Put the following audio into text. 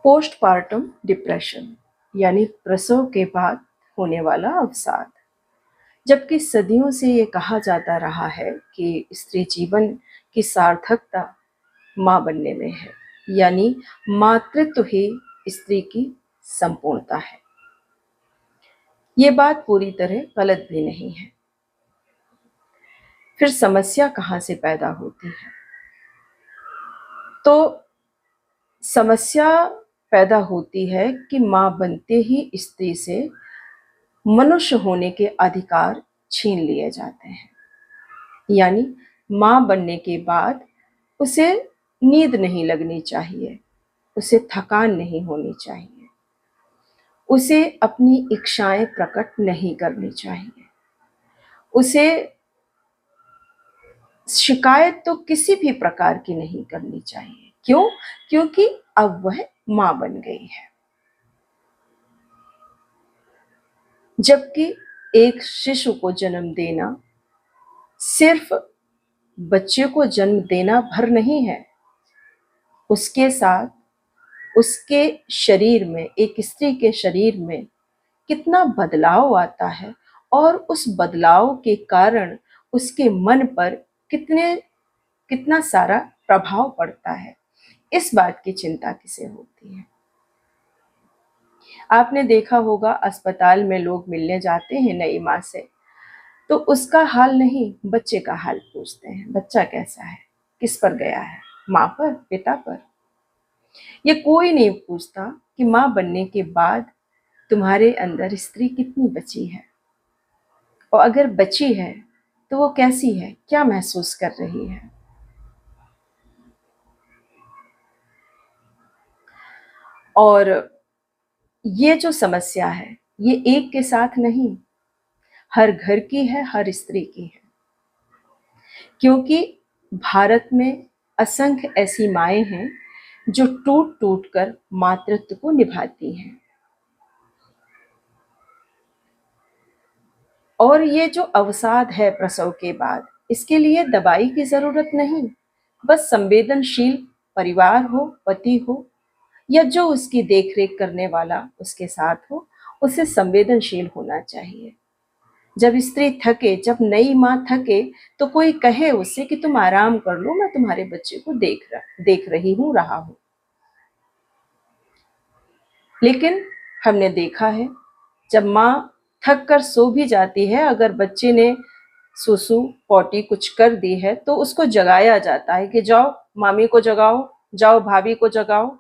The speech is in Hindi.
पोस्टपार्टम डिप्रेशन यानी प्रसव के बाद होने वाला अवसाद। जबकि सदियों से ये कहा जाता रहा है कि स्त्री जीवन की सार्थकता माँ बनने में है, यानी मातृत्व ही स्त्री की संपूर्णता है। ये बात पूरी तरह गलत भी नहीं है। फिर समस्या कहाँ से पैदा होती है? तो समस्या पैदा होती है कि माँ बनते ही स्त्री से मनुष्य होने के अधिकार छीन लिए जाते हैं। यानी माँ बनने के बाद उसे नींद नहीं लगनी चाहिए, उसे थकान नहीं होनी चाहिए, उसे अपनी इच्छाएं प्रकट नहीं करनी चाहिए, उसे शिकायत तो किसी भी प्रकार की नहीं करनी चाहिए। क्यों? क्योंकि अब वह माँ बन गई है। जबकि एक शिशु को जन्म देना सिर्फ बच्चे को जन्म देना भर नहीं है, उसके साथ उसके शरीर में, एक स्त्री के शरीर में कितना बदलाव आता है और उस बदलाव के कारण उसके मन पर कितना सारा प्रभाव पड़ता है, इस बात की चिंता किसे होती है? आपने देखा होगा अस्पताल में लोग मिलने जाते हैं नई माँ से, तो उसका हाल नहीं, बच्चे का हाल पूछते हैं। बच्चा कैसा है, किस पर गया है, माँ पर, पिता पर? ये कोई नहीं पूछता कि माँ बनने के बाद तुम्हारे अंदर स्त्री कितनी बची है, और अगर बची है तो वो कैसी है, क्या महसूस कर रही है। और ये जो समस्या है, ये एक के साथ नहीं, हर घर की है, हर स्त्री की है। क्योंकि भारत में असंख्य ऐसी माएं हैं जो टूट टूट कर मातृत्व को निभाती हैं। और ये जो अवसाद है प्रसव के बाद, इसके लिए दवाई की जरूरत नहीं, बस संवेदनशील परिवार हो, पति हो या जो उसकी देखरेख करने वाला उसके साथ हो, उसे संवेदनशील होना चाहिए। जब स्त्री थके, जब नई माँ थके, तो कोई कहे उससे कि तुम आराम कर लो, मैं तुम्हारे बच्चे को देख रही हूँ, रहा हूँ। लेकिन हमने देखा है जब माँ थक कर सो भी जाती है, अगर बच्चे ने सुसु पॉटी कुछ कर दी है तो उसको जगाया जाता है कि जाओ मामी को जगाओ, जाओ भाभी को जगाओ,